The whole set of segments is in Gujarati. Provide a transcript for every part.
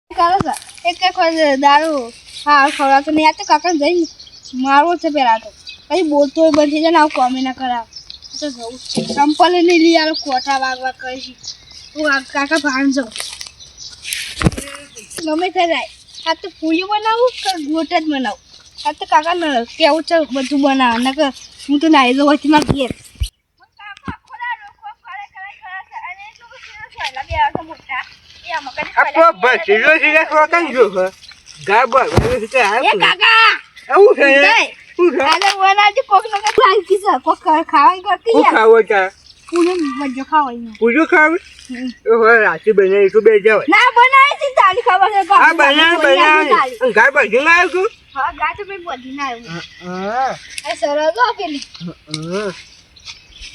કરે છે એક દારૂ હા ખવડાવતો નહીં. આ તો કાકા જઈને મારવો છે પેલા તો પછી બોલતો હોય બંધ થઈ જાય ને આવું કોમી ના કરાવ તો જવું ચંપલ નહીં લઈ આવે કોઠા વાગવા કહી હું કાકા ભાણ જાઉં ગમે તે જાય. આ તો પૂરી બનાવું કે ગોટ જ બનાવું? આ તો કાકા ન કેવું છે બધું બનાવે ને કે હું તો નાઈ દઉં હતી મારા ઘેર રાતે બનાવી તો બે જાવ ના બનાવી તારી ખબર છે આ બનાવી ગાય બધી ના આવ્યું હા ગાય તો મેં બધી ના આવ્યું એ સરસ હો પેલી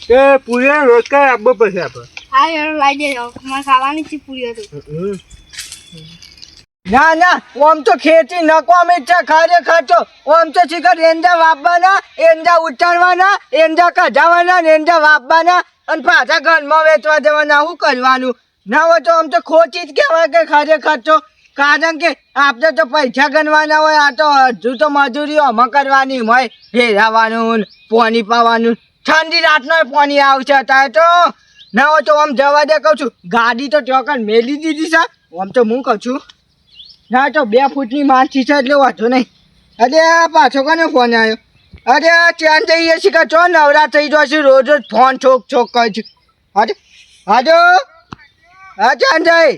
તે પૂરી રોજગાર આપવો પડશે આપણે. હા યાર લાઈ દેજો મારે ખાવાની છે પૂરી હતું. ના ના ઓમ તો ખેતી નકોમી છે ખરેખર તો ઓમ તો શીખર એંડા વાપવાના એંડા ઉતારવાના એંડા કઢાવાના ને એંડા વાપવાના અને પાછા ઘરમાં વેચવા દેવાના શું કરવાનું ના હોય તો આમ તો ખોટી જ કહેવાય કે ખરેખર તો કારણ કે આપણે તો પૈસા ગણવાના હોય આ તો હજુ તો મજૂરી આમાં કરવાની હોય ભેરાવાનું પાણી પાવાનું ઠંડી રાતનો પાણી આવશે અત્યારે તો ના હોય તો આમ જવા દે કહું છું ગાડી તો ચોકન મેલી દીધી છે આમ તો હું કહું છું ના તો 2 ફૂટની માછી છે એટલે વાંધો નહીં. અરે પાછો કોને ફોન આવ્યો? અરે ત્યાં જઈએ છીએ કે ચો નવરા થઈ જશે રોજ રોજ ફોન છોક છોક કહે છે. અરે હાજો હા ત્યાં જઈ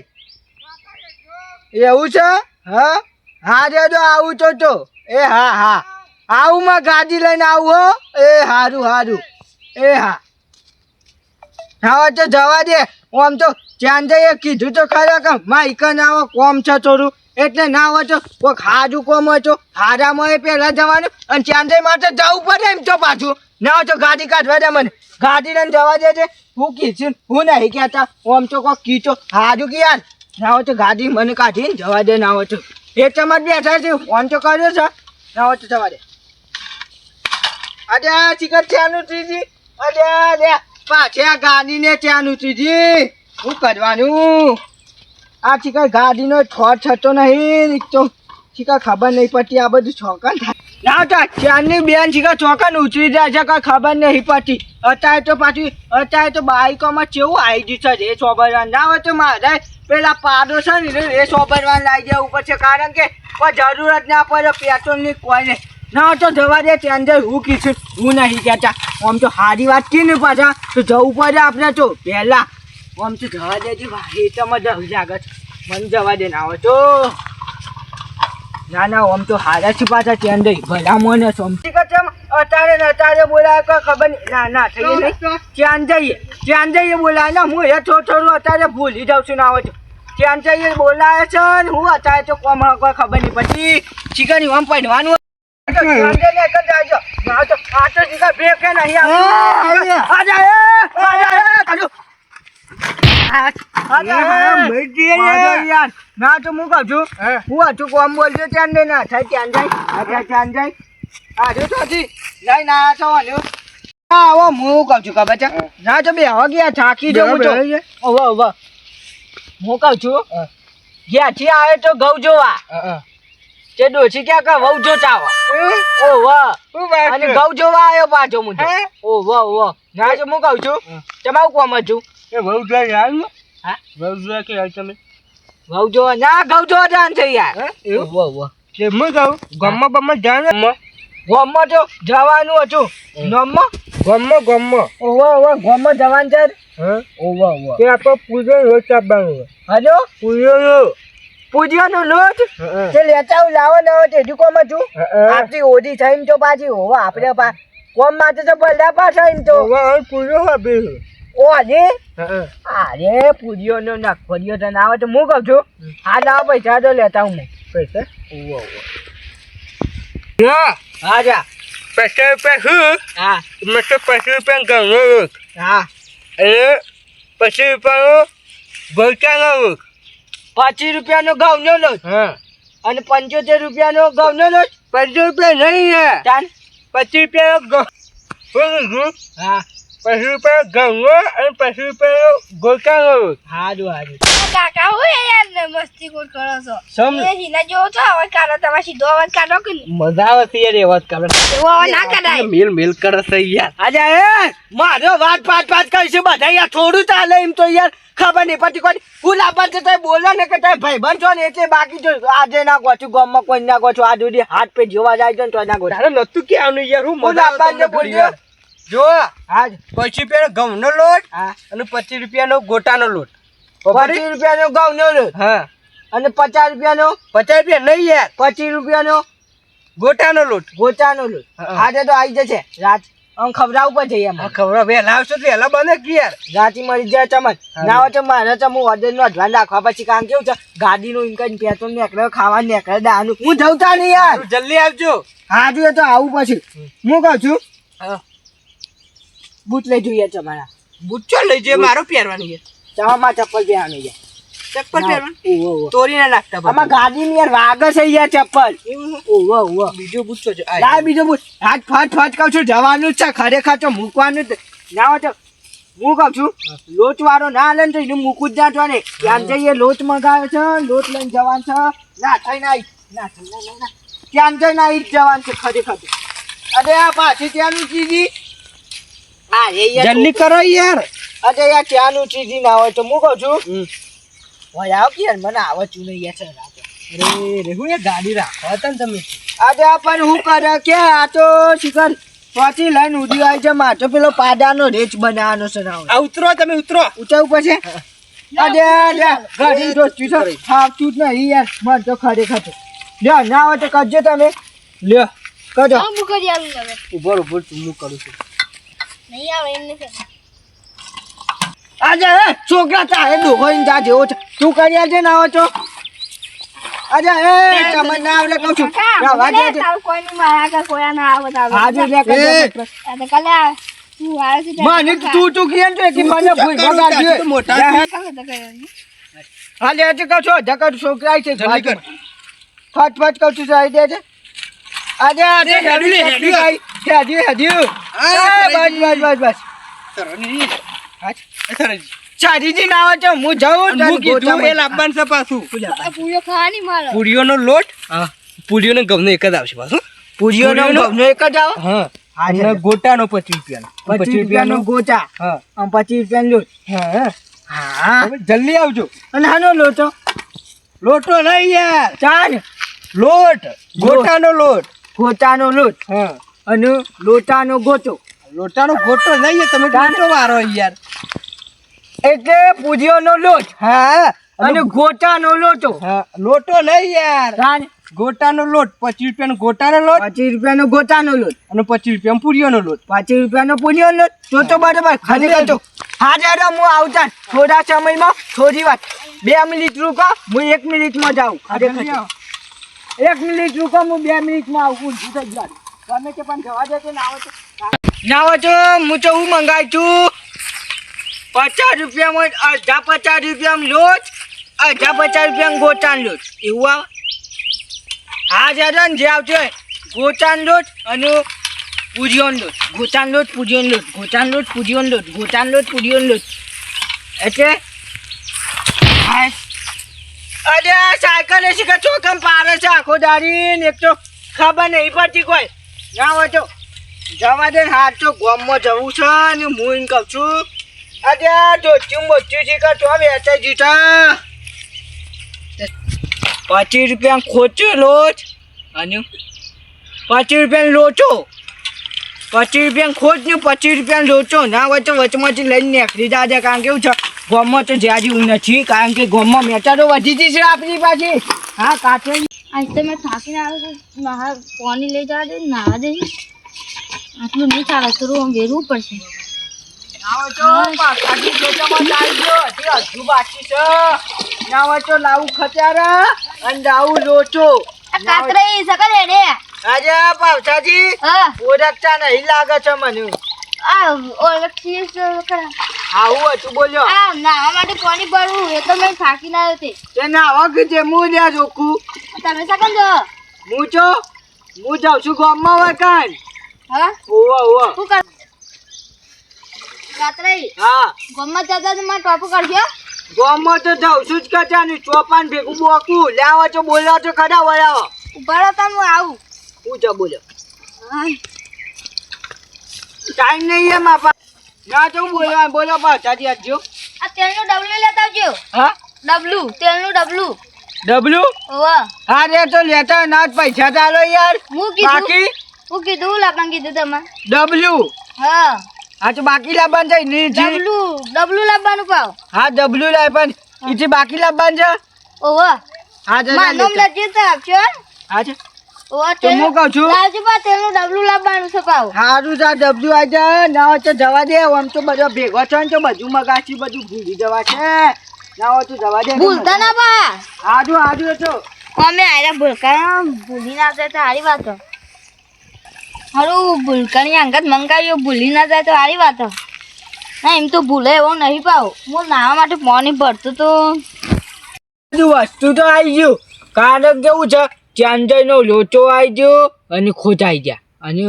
એવું છે હા હા રે તો આવું તો એ હા હા આવું માં ગાડી લઈને આવું હો એ સારું સારું એ હા હા તો જવા દે આમ તો ત્યાં જઈએ કીધું તો ખરા કે માઈક ના આવો કોમ છે થોડું એટલે ના હોય તો કોઈ હાજુ કોમ હોય તો હારામાં એ પહેલાં જવાનું અને ત્યાં જઈ માટે જવું પડે એમ તો પાછું ના હોય તો ગાડી કાઢવા દે મને ગાડી લઈને જવા દેજે હું કીધું હું નહીં કહેતા આમ તો કોઈ કીધો હાજુ કે યાર ના હોય તો ગાડી મને કાઢીને જવા દે ના હોય તો એ તમારે બેઠા છે ફોન તો કર્યો છે ના હોય તો જવા દે. અરે ચિકન ચાનું ત્રીજી અરે લે પાછે આ ગાડીને ચાનું ત્રીજી શું કરવાનું આ ચિકન ગાડીનો ઠોર થતો નહીં તો ચિકન ખબર નહીં પડતી આ બધું ચોકન થાય ના તો ચારની બેન ચિકન ચોકન ઉતરી જાય છે કઈ ખબર નહીં પડતી અત્યારે તો બાઈકોમાં કેવું આવી ગયું છે એ સોબરવાન ના હોય તો મારે પેલા પાડો છે ને એ સોબરવાન લાવી જવું પડશે કારણ કે કોઈ જરૂરત ના પડે પેટ્રોલની કોઈ નહીં ના તો જવા દે ત્યાં અંદર હું કીધું હું નહીં કહેતા આમ તો સારી વાત કી ને પાછા તો જવું પડે આપણે તો પહેલાં આમ તો જવા દેજે ભાઈ તમે જવું લાગે છે મને જવા દે ના હોય તો ના ના આમ તો હારા છે પાછા ત્યાં અંદર ભલા મને સમજી કે અત્યારે બોલાય કે ખબર નહીં ના ના થઈ નહીં ત્યાં જઈએ બોલાય ને હું એ થોડું અત્યારે ભૂલી જાઉં છું ના હોય તો ત્યાં જઈએ બોલાય છે ને હું અત્યારે તો કોમ કોઈ ખબર નહીં પછી ચીકન આમ પડવાનું ના તો હું કહું છું હું હતું કોમ બોલજો ત્યાં ને ના થાય ત્યાં જાય આજે તો લઈ ના થવાનું હા હું કહું છું ખબર છે ના તો બે હવે ગયા થાકી જવું તો હવે હું કહું છું ઘેરથી આવે તો ઘઉં જોવા તે ડોસી ક્યાં કે વહુ જોતા અને ઘઉં જોવા આવ્યો પાછો મુજબ ના તો હું કહું છું તમારું કોમ હતું વહુ જોઈ આવ્યું હા વહુ જોવા કે તમે વહુ જોવા ના ઘઉં જોવા જાણ થઈ યાર કે હું કહું ગમમાં બમમાં જાણ ગોમમાં તો જવાનું હતું ગમમાં ગોમમાં જવાનું છે તે આપણે પૂજો રોજ આપવાનું હજો પૂજો પૂજ્યોનો લોટ તે લેતા લાવો ને તે દુકાનમાં છું આપણી ઓધી થઈને તો પાછી હોવા આપણે કોમ માટે તો બધા પાછા એમ તો પૂજો આપી ઓજે અરે પૂજ્યો નો નખોડિયો તો ના આવે તો હું કહું છું હા લાવો પૈસા તો લેતા હું પૈસા હા જા ₹50 હા મસ્ત ₹50 ઘઉંનો રોક હા અને ₹50 ભરતાનો રોક ₹25 ઘઉંનો લોટ હા અને ₹75 ઘઉંનો લોટ ₹50 નહીં હે ચાલ ₹25 હા પછી રૂપિયા ઘઉંનો અને પછી રૂપિયા ગોટાનો લોટ. હારું હારું કાકા હું યાર મસ્તી કોણ કરો છો સમ એ હિના જેવો છો અવાજ કાઢો તમારે સીધો અવાજ કાઢો કે નહીં મજા આવે છે યાર એ વાત કરે એવો અવાજ ના કઢાય મેલ મેલ કરે છે યાર. આજે એ મારો વાત પાટ કરીશું બધા યાર થોડું ચાલે એમ તો યાર ખબર નહીં પડતી કોઈ ગુલાબા છે તઈ બોલો ને કે તઈ ભાઈબંધ છો ને એટલે બાકી જો આજે ના ગોચું ગામમાં કોઈ ના ગોચું આ દૂધી હાથ પે જોવા જાય છે ને તો ના ગોચું તારે નતું કે આનું યાર હું મજા ગુલાબા ને બોલજો જો હાજ 25 રૂપિયાનો ઘઉંનો લોટ હા અને 25 રૂપિયાનો ગોટાનો લોટ. 25 રૂપિયાનો ઘઉંનો લોટ હા અને 50 રૂપિયાનો 50 રૂપિયા નહીં યાર, 25 રૂપિયાનો ગોટાનો લોટ. ગોચાનો લોટ હા. આજે તો આવી જશે રાત આમ ખવડાવવું પડશે આ એમ ખબર વહેલા આવશો તો વહેલા બને કે યાર. રાતી મરી જાય ચમચ ના હોય તો મારે તો હું ઓર્ડર નું અડવાન રાખવા પછી કામ કેવું છે ગાડીનું ઇન્કમ પેટ્રોલ નીકળે ખાવાનું નીકળે દાનું હું જવતા નહીં યાર તું જલ્દી આવજો. હાજુ એ તો આવું પછી હું કહું છું હા. બૂટ લઈ જોઈએ તમારા બુચ્ચો લઈ જઈએ, મારો પહેરવાની છે. ચામાં ચપ્પલ પહેરવાનું છે ચપ્પલ પહેરવાનું ઓવો ઓવો તોડી ના નાખતા આમાં ગાડીની યાર વાગે છે યાર ચપ્પલ ઓવો ઓવો બીજો બુચ્ચો છે. લાય બીજો બૂટ હાથ ફટ કહું છું જવાનું જ છે ખરેખર તો મૂકવાનું જ ના હોય તો હું કહું છું લોટ વાળો ના લે ને તો એનું મૂકું જ ના ને ત્યાં જઈએ લોટ મંગાવે છે લોટ લઈને જવાનું છે ના થઈ ના ના થઈ ના ત્યાં જઈને આવી જ જવાનું છે ખરેખર અરે આ પાછી ત્યાંનું ચીજી હા એ યાર જલ્દી કરો યાર. અરે યાર ત્યાંનું ચીજી ના હોય તો હું કહું છું હોય આવ કે યાર મને આવતું નહીં યાર છે રાતે અરે રે હું એ ગાડી રાખો હતા ને તમે. આજે પણ હું કરે કે આ તો શિખર પછી લઈને ઉડી આવી છે મારે તો પેલો પાડાનો રેચ બનાવવાનો છે ના આ ઉતરો, તમે ઉતરો. ઉચાવું પછી આજે ગાડી દોસ્તી છે થાકતું જ નહીં યાર મને તો ખરેખર છે લ્યો ના હોય તો કરજો તમે લ્યો કરજો હું કરી આલું તમે ઉભો ઉભો હું કરું છું. નહીં આવે એમ નથી આજે છોકરા તારે ડોહોઈને જા જેવો છે તું કરી આજે ના હોય તો આજે તમને ના આવડે કહું છું જવા દે છે. તારું કોઈ નહીં મારા આગળ કોઈ ના આવે તારું આજે લે કરજો આ તો કાલે તું આવે છે મને તું કહે ને કે મને ભૂઈ બગાડજે મોટા હાલે આજે કહું છું જકર છોકરા છે જલ્દી કર. ફટ કહું છું આવી દે છે આજે આજે હેડ્યું લે, હેડ્યું. હેડ્યું બસ સરવણી. સરવણી. ચારીજી ના આવે છે હું જાઉં હું કીધું એ લાવવાનું છે પાછું. પૂરો ખાવાની મારો પૂરીઓનો લોટ, પૂરીઓનો ઘઉંનો એક જ આવશે પાછું. પૂરીઓનો ઘઉંનો એક જ આવો હા આજે અને ગોટાનો 25 રૂપિયાનો. 25 રૂપિયાનો ગોચા હા આમ 25 રૂપિયાનો લોટ હા. હા તમે જલ્દી આવજો. અને હાનો લોટો લોટો નહીં યાર, ચાર લોટ, ગોટાનો લોટ. ગોચાનો લોટ હા અને લોટાનો ગોચો લોટાનો ગોટો નહીં, તમે ગોટો વારો યાર. એટલે પૂરીઓનો લોટ હા અને ગોચાનો લોટો હા લોટો નહીં યાર, ચાર ગોટાનો લોટ. 25 રૂપિયાનો ગોટાનો લોટ 25 રૂપિયાનો ગોચાનો લોટ અને 25 રૂપિયાનો પૂરીઓનો લોટ. 25 રૂપિયાનો પૂરીઓનો લોટ તો બરાબર ખરેખર તો હા દાદા હું આવતા થોડા સમયમાં થોડી વાર 2 મિનિટ રૂકો હું 1 મિનિટમાં જાઉં ખરેખર 1 મિનિટ રૂકો હું 2 મિનિટમાં આવું જુદા જ વાત તમે કે પણ જવા દે કે ના આવે તો ના હોય તો હું તો હું મંગાવી છું 50 રૂપિયામાં અડધા 50 રૂપિયામાં લોટ અડધા 50 રૂપિયામાં ગોચાનો લોટ એવું આવે હા દાદા ને જે આવશે ગોચાનો લોટ અને પૂરીઓનો લોટ ગોચાનો લોટ પૂરીઓનો લોટ ગોચાનો લોટ પૂરીઓનો લોટ ગોચાનો લોટ પૂરીઓનો લોટ એટલે હાય અરે આ સાયકલ એ શીખે ચોકમ પારે છે આખો દાડી ને એક તો ખબર નહીં પડતી કોઈ ના હોય તો જવા દે ને હાથ તો ગામમાં જવું છે ને હું એમ કહું છું અરે ધોચ્યું મોચ્યું શીખે તો વેચાઈ જીતા 25 રૂપિયા ખોચો લોટ અને 25 રૂપિયાનો લોચો 25 રૂપિયા ખોટ ને 25 રૂપિયા લોચો ના હોય તો વચમાંથી લઈને નીકળી જાજે કારણ કે એવું છે ગોમમાં તો જ્યાં નથી કારણ કે ગોમમાં મેટાડો વધી જઈ છે આપણી પાછી હા કાચો આજ તો મેં થાકીને આવ્યો છું નાહા પાણી લઈ જવા દે નાહવા દે આટલું નહીં ચાલે તો આમ વેરવું પડશે ના હોય તો પાછાથી ખેતરમાં ચાલી ગયો હજી અડધું બાકી છે ના હોય તો લાવું ખચારા અને લાવું લોચો કાતરે સકલ રે આજે પાવસાજી હા ઓળખતા નહીં લાગે છે મને આ ઓળખી કરા આવું હતું બોલ્યો આ નાહવા માટે પાણી ભરવું એ તો મેં થાકીને આવ્યો તે તે નાવા કે જે હું લ્યા જોખું તમે સકલ જો હું જાઉં છું ગામમાં વખાણ હા ઓવા ઓવા શું કર રાત્રે હા ગમત જતા તો મારે ટોપ કરજો. ગામમાં તો જાઉં છું જ કચાનું ચોપાન ભેગું બોકું લેવા છો બોલાવો છો ખડા વળાવો ઉભા રહો તમે, હું આવું. હું છો બોલો હા. ટાઈમ નહીં એમ આપા ના તો બોલવા બોલો પાછાથી આવજો આ તેલનું ડબલું લેતા આવજો. હા ડબલું, તેલનું ડબલું. ડબલું ઓવા. હા રે તો લેતા ના જ પૈસા ચાલો યાર હું કીધું, બાકી હું કીધું લાવવાનું કીધું તમે. ડબલ્યુ હા હા તો બાકી લાવવાનું છે નહીં જી ડબલું લાવવાનું પાવ. હા ડબલ્યુ લાવ પણ ઈથી બાકી લાવવાનું છે ઓવા. હા જ માનમ લજ્જે તો આપજો. હા છે ઓવા તો હું કહું છું લાવજો પા, તેલનું ડબલું લાવવાનું છે પાવ. હારું જા ડબલ્યુ આવી જાય ના હોય તો જવા દે આમ તો બધો ભેગો છો ને તો બધું મગાસી બધું ભૂલી જવા છે ના હોય તો જવા દે ભૂલતા ના પા. હાજુ હાજુ છો અમે આયરા ભૂલકા ભૂલી ના જાય તો સારી વાત. હારું ભૂલકાની અંગત મંગાવ્યો ભૂલી ના જાય તો સારી વાત. ના એમ તો ભૂલે એવો નહીં પાવ. હું નાવા માટે પાણી ભરતું તો બધું વસ્તુ તો આવી ગયું કારણ કેવું છે ચાંદરનો લોચો આવી ગયો અને ખોટ આવી ગયા અને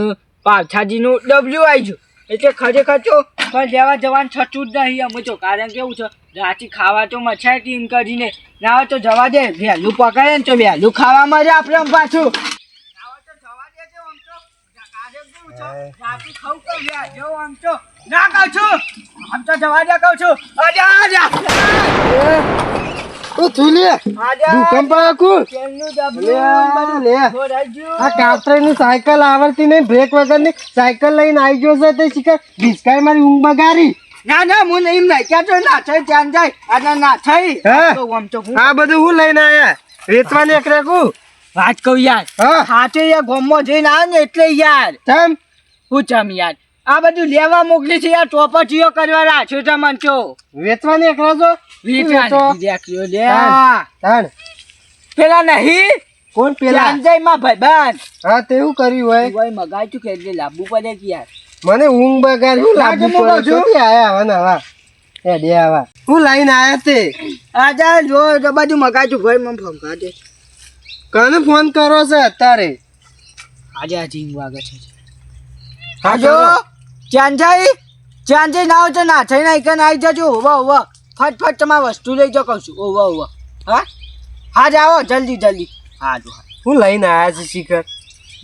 પાછાજીનું ડબલ્યુ આવી ગયું એટલે ખરેખર તો પણ લેવા જવાનું થતું જ નહીં અમે તો કારણ કેવું છે રાતી ખાવા તો મચ્છાય ટીમ કરીને ના હોય તો જવા દે વહેલું પકડે ને તો વહેલું ખાવામાં જ આપણે આમ પાછું ના હોય તો જવા દેજો આમ તો કારણ કેવું છે રાતી ખાવું તો વહેલો આમ તો ના કહું છું આમ તો જવા દે કહું છું અજા અજા ઓ થુલે ભૂકંપ આકુ લે આ કાતરાની સાયકલ આવડતી નહીં બ્રેક વગરની સાયકલ લઈને આવી ગયો છે તે શીખર ભીસકાઈ મારી ઊંઘ બગાડી ના ના હું નહીં નાખ્યા તો ના થઈ ધ્યાન જાય અને ના થઈ હા? તો આમ તો હું આ બધું હું લઈને આયા વેચવા નીકળે કુ વાત કહું યાર હા સાચે યાર ગામમાં જઈને આવે ને એટલે યાર તમ હું ચમ યાર આ બધું લેવા મોકલી છે યાર ચોપટીઓ કરવા રાખ્યો છે મન તો વેચવા નીકળો છો તાણ પેલા નહીં કોણ પેલા ધ્યાન માં ભાઈબંધ હા તેવું કર્યું હોય ભાઈ મગાઈ ચુકે એટલે લાવવું પડે કે યાર મને ઊંઘ બગાડી હું લાગે લાગુ મોકલ છું. પડે આયા હવા ને હવા એ દે આવા હું લઈને આયા તે આજે જો તો બધું મગાઈ ચુક ભાઈ મને ફોન દે કને ફોન કરો છે અત્યારે આજે આ જીંગ વાગે છે હાજો ચાંજાઈ ના હોય તો ના થઈ ના એકન આવી જજો ઓવા ફટફટ તમારે વસ્તુ લઈ જાઓ કહું છું ઓવા હા હા જાઓ જલ્દી હા જો હું લઈને આયા છે શિખર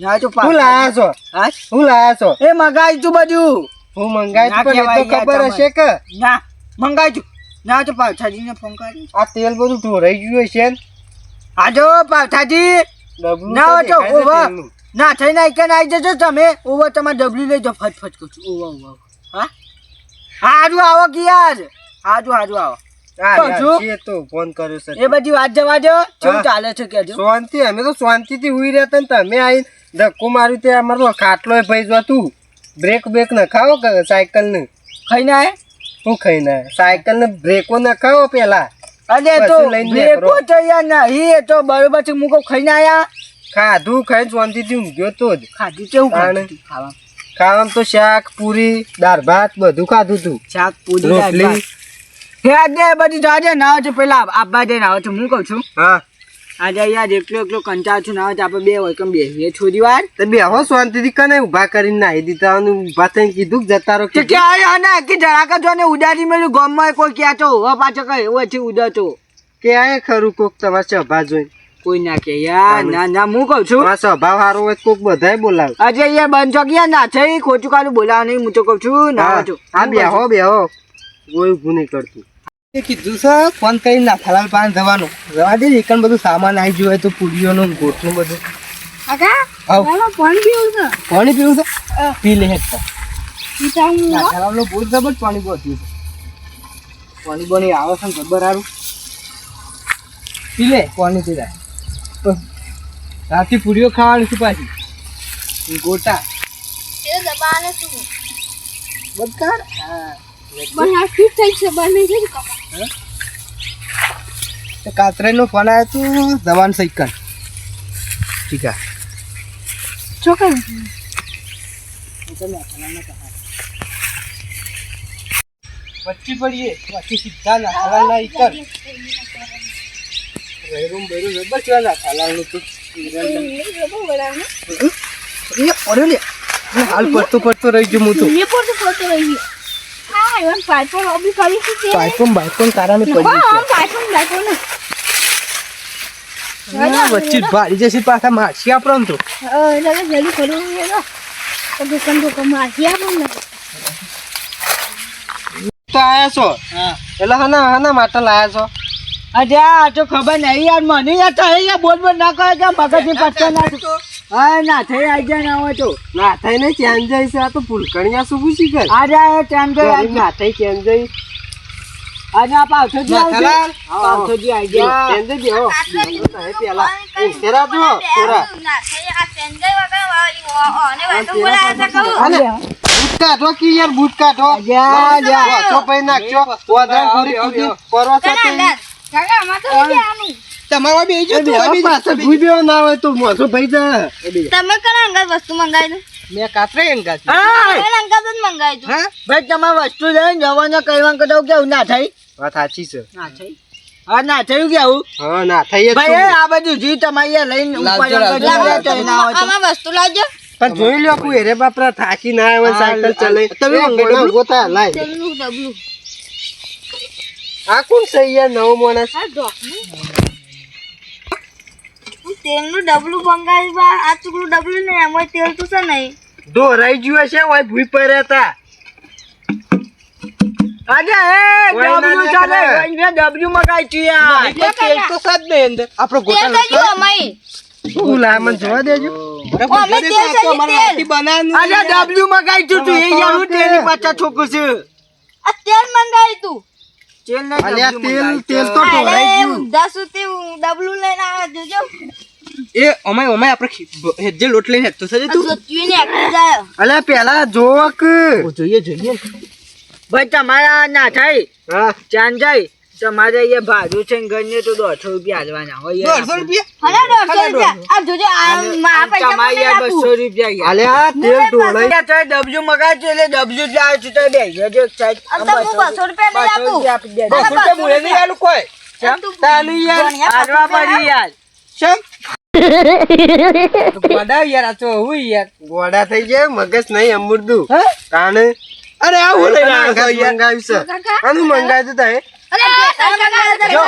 ના તો હું લાયા છો હા હું લાયા છો એ મંગાઈ તું બધું હું મંગાઈ ના પણ એ તો કહેવાય ખબર યાર હશે કે ના મંગાઈ તું ના તો પાવઠાજીને ફોન કરી આ તેલ બધું ઢોરાઈ ગયું હશે ને હા જો પાવઠાજી ડબલું ના હોય તો દેખાય છે ઓવા તેલનું. ના થઈ ના એકન આવી જજો તમે ઓવા તમારે ડબલી લઈ જાઓ ફટફટ કહું છું ઓવા હા હારું આવો કે યાર હારું આવો હા, કહું યાર, છું. છે તો ફોન કર્યો છે એ બધી વાત જવા દો કેવું હા. ચાલે છે કેજો શાંતિ અમે તો શાંતિથી હુઈ રહેતા ને તમે આવીને ધક્કો માર્યું તે અમારો ખાટલો ભાઈ જો તું બ્રેક ન ખાઓ કે સાયકલ ને ખાઈને આય શું ખાઈને આયા? સાયકલ ને બ્રેકો ન ખાઓ પેલા અરે તો પછી લઈને બ્રેકો નીકળો. તો યાર નહીં એ તો બરોબર છે હું કહું ખાઈને આયા ખાધું ખાઈને શાંતિથી ઊંઘ્યો તો જ ખાધું કેવું તાણે. ખાધું ખાવા ખાવામાં તો શાક પૂરી દાળ ભાત બધું ખાધું તું શાક પૂરી રોટલી. હે આજે બધી જાજે ના છે પેલા આબા જઈને આવે છે હું કહું છું હા આજે યાર એકલો કંટાળ છું ના હોય તો આપણે બે હોય કેમ બેસીએ થોડી વાર તો બેહો શાંતિથી કને ઊભા કરીને નાહી દીધા અને ઊભા થઈને કીધું કે જતા રહો તો કીધું. ક્યાં આવ્યા ને કે જરાક જો ને ઉડાડી મેળ્યું ગામમાં કોઈ ક્યાં તો હવે પાછો કઈ એવો છે ઉડાતો કે આય ખરું કોક તમારે સભા જોઈ કોઈ ના કે યાર ના હું કહું છું તમારા સ્વભાવ સારો હોય તો કોક બધાય બોલાવે આજે યાર બંધ છો ગયા ના થઈ ખોટું કાલું બોલાવા નહીં હું તો કહું છું ના છો હા બેહો કોઈ ઊભું નહીં કરતું એ કીધું છે ફોન કરીને ના ફલાલ પાન જવાનું જવા દે એકન બધું સામાન આવી ગયું હોય તો પૂરીઓનું ગોઠનું બધું કાકા આવ. મારો પાણી પીવું છે. પાણી પીવું છે પી લે હેઠ પીતા હું ના ફલાલનો બહુ જબર પાણી બહુ પીવું છે પાણી બની આવે છે ને જબર સારું પી લે પાણી પી લે રાતે પૂરીઓ ખાવાની છે પાછી ગોટા એ દબાને તું બદકાર પણ આ ફીટ થઈ છે બને છે કાકા. કાતરેનો ફોન આવ્યો તું દવાન સાયકલ ઠીક છે છોકરા વચ્ચે પડીએ વચ્ચે સીધા ના હલાલ ના કર રેરૂમ બેરૂમ જબર છે ના હલાલ નું તો એ પડ્યો લે હાલ પડતો રહી ગયો હું તો એ પર તો ફોટો રહી ગયો. ના એવન પાઇપો લોબી કરી છે તે બાઈપન તારાની પડી પાઇપો ને છે વચ્ચે ભારી જશે પાછા મારશી આપણને તો જલ્દી કરું તો દુકાન મારથી આપણને તો આયા છો એટલે હના માટે લાયા છો અરે આ તો ખબર નહીં યાર મને યાર થાય યાર બોલ ના કરે કે મગજની પટ્ટા ના હા ના થઈ આઈ જાય ના હોય તો ના થઈ ને ચેન જાય છે આ તો ફૂલકણિયા શું પૂછી કર આજે ટાઈમ ગઈ ના થઈ ચેન જાય આજે આ પાવથોજી આવી ગયા પાવથોજી આવી ગયા ચેન જાય હો પેલા તેરા જો થોડા બૂટ કાઢો કે યાર બૂટ કાઢો જા જા છો પૈ નાખજો ઓદરા પૂરી કૂદી પરવા સાથે કાકા આમાં તો નથી આનું તમારા બે જો પાછા ભૂઈ ના હોય તો મોસો ભાઈ જા તમે કના અંગાત વસ્તુ મંગાવી મેં કાતરે અંગાત દો અંગાત જ મંગાવી દો હા ભાઈ તમારે વસ્તુ લઈને જવાનો કહેવાનું કહો કેવું ના થઈ વાત સાચી છે ના થઈ હા ના થયું કેવું હા ના થઈ જ ભાઈ આ બધું જી તમારે લઈને ઉપર આમાં વસ્તુ લાવજો પણ જોઈ લો કોઈ રે બાપરા થાકી ના આવે સાયકલ ચલાઈ તમે ગોળા ગોતા લાય તેલનું ડબલું આ કોણ છે યાર નવો માણસ આ ડોકનું તેલનું ડબલું મંગાવી બા આ ચૂકલું ડબલું ને એમાં તેલ તો છે નહીં દોરાઈ ગયું છે ઓય ભૂઈ પડ્યા હતા આજે એ ડબલ્યુ ચાલે એને ડબલ્યુ મગાઈ છે યાર તેલ તો સદ ને અંદર આપણો તેલ ગોટા કજો અમાઈ શું લાય મને જોવા દેજો અમે તેલ છે તેલ આજે ડબલ્યુ મગાઈ તું એ યાર હું તેની પાછા છોકું છું આ તેલ મંગાવી તું તેલ ને અલ્યા તેલ તો ઢોળાઈ ગયું 10 સુધી ડબલું લઈને આવ્યા જોજો એ અમાય આપણે હેજે લોટ લઈને હેતો સજે તું જોઈને આખી જાય અલ્યા પેલા જોવો કે જોઈએ ભાઈ તમારા ના થાય હા ચાંદ જાય તમારે એ ભાડું છે ને ઘરને તો 150 રૂપિયા હાલવાના હોય યાર. 150 રૂપિયા હલે 150 રૂપિયા આ જોજો આ પૈસા તમારે યાર 200 રૂપિયા યાર. અલ્યા તેલ ઢોળાઈ યાર તો ડબલ્યુ મગાય છે એટલે ડબલ્યુ જ આવે છે તો બે જજો એક સાઈડ આ તો હું 200 રૂપિયા લઈ આપું. આપી દે. 200 રૂપિયા મૂળે નહીં આલું કોઈ તાનું યાર હાલવા પડી યાર. ચમ ગોડા યાર આ તો હું યાર ગોડા થઈ જાય મગજ નહીં અમૃદું હે તાને અરે આવું લઈને આવ્યો છો યાર મંગાવ્યું છે આનું મંગાવ્યું તો તારે અરે જો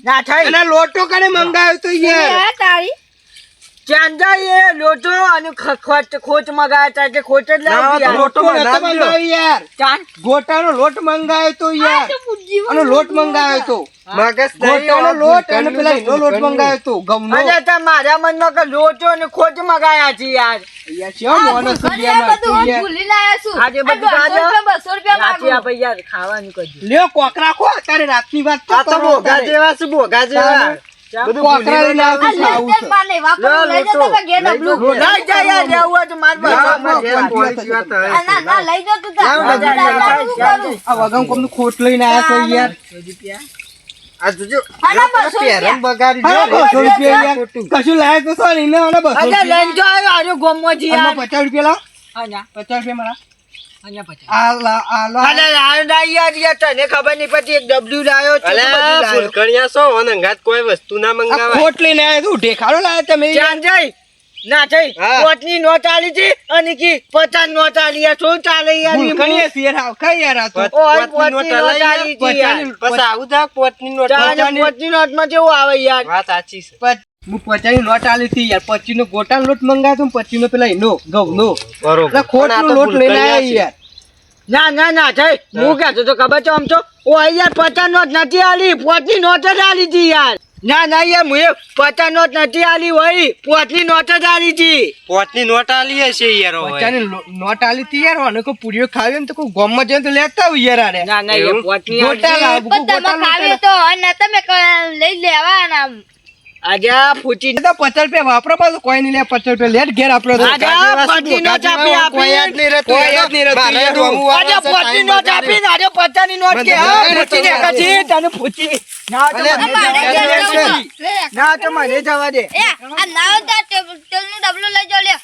ના થાય અને લોટો કને મંગાવ્યો તો યાર તારી ચાંદા એ લોટો અને ખોટ મગાયા તા કે ખોટ જ લાવી યાર. લોટો લોટો નતો મંગાવ્યો. મંગાવ્યો યાર ચાંદ ગોટાનો લોટ મંગાવ્યો તો યાર અને લોટ મંગાવ્યો તો મગજ ગોટાનો લોટ અને પેલા એનો લોટ મંગાવ્યો તો ઘઉંનો અને તા મારા મનમાં કે લોટો અને ખોટ મગાયા છે યાર. યાર કેવો મોનો અને સબ્યા આ બધું મારતો હું યાર ભૂલી લાયા છું આજે બધું આ 200 રૂપિયા રાતે માંગુ. આપણે યાર ખાવાનું કરજો. લ્યો કોકરા ખો તારે રાતની વાત આ તો બોગા જેવા છે બોગા જેવા બધું કોકરા લઈને આ આવતું છે, આવું લેટર છે. માં નહીં વાપરવું લઈ જતો કે ઘેર ડબલું. ના જાય યાર લેવું હોય તો માર પાસે. ના લઈ જો તું તાર. ના, ના, ના, ના, શું કરું? આ વગમ કોમનું ખોટ લઈને આયા છો યાર આ જોજો આના 200 પેરન રૂપિયા. બગાડી અરે દે 200 રૂપિયા યાર કશું લાયક તો સોરી ને અને 200 અરે રૂપિયા લઈને જો આજો ગોમમાં જી યાર. આમાં 50 રૂપિયા લાવ આના 50 રૂપિયા મારા આના પછી. આ લા આ લા અરે લાયો ના યાર યાર તને ખબર નહીં પછી એક ડબલ્યુ લાયો છે તો બધું અલ્યા લાયો. ફૂલકણિયા છો અને અંગાત કોઈ વસ્તુ ના આ મંગાવાય ખોટ લઈને આયા તું ઢેખાડો લાયા તમે ચાંદ જાય ના થઈ હા. કોટની નોટ આલી છે અને કી 50 નોટ આલી યાર શું ચાલે યાર ભૂલકણીએ શેર આવ કઈ યાર આ તો ઓય પોતની નોટ પોતની નોટ આલી આલી છે યાર. પછી આવું થા પોતની નોટ ચાલે પોતની નોટમાં જેવું આવે યાર. વાત સાચી છે હું 50 ની નોટ આલી હતી યાર 25 નો ગોટાનો લોટ મંગાવ્યો તો 25 નો પેલા એનો ઘઉંનો બરોબર એટલે ખોટનો લોટ લઈને આયા યાર ના ના ના થઈ હું કહેતો તો ખબર છે આમ તો ઓય યાર 50 નોટ નથી આલી પોતની નોટ જ આલી હતી યાર. ના ના યાર મુએ 50 નોટ નથી આલી હોય પોતની નોટ જ આલી હતી. પોતની નોટ આલી હશે યાર હવે. 50 ની નોટ આલી હતી યાર અને કોઈ પૂરીઓ ખાવી ને તો કોઈ ગામમાં જઈને તો લેતા આવું યાર આરે ના ના યાર એવું? પોતની ગોટા લાવ પણ તમે ખાવી તો અને તમે લઈ લેવાના. આજે ફૂટી તો 50 રૂપિયા વાપરો પાછો કોઈ નહીં લે 50 રૂપિયા લેટ ઘેર આપણો તો. આજે પોતની નોટ આપી કોઈ યાદ નહીં રહેતું. કોઈ યાદ નહીં રહેતું મારે યાર. જોવું આવે આજે છે, પોતની time નોટ બગાડી. આપી ને આજે 50 ની નોટ કે હા ફૂટી ને કછી તને ફૂટી ના તો અલે, મને મારે જવા ઘેર દે. જવું છે. ના તો મને જવા દે. એ આ નાવ તા તેલનું ડબલું લઈ જાઓ લે.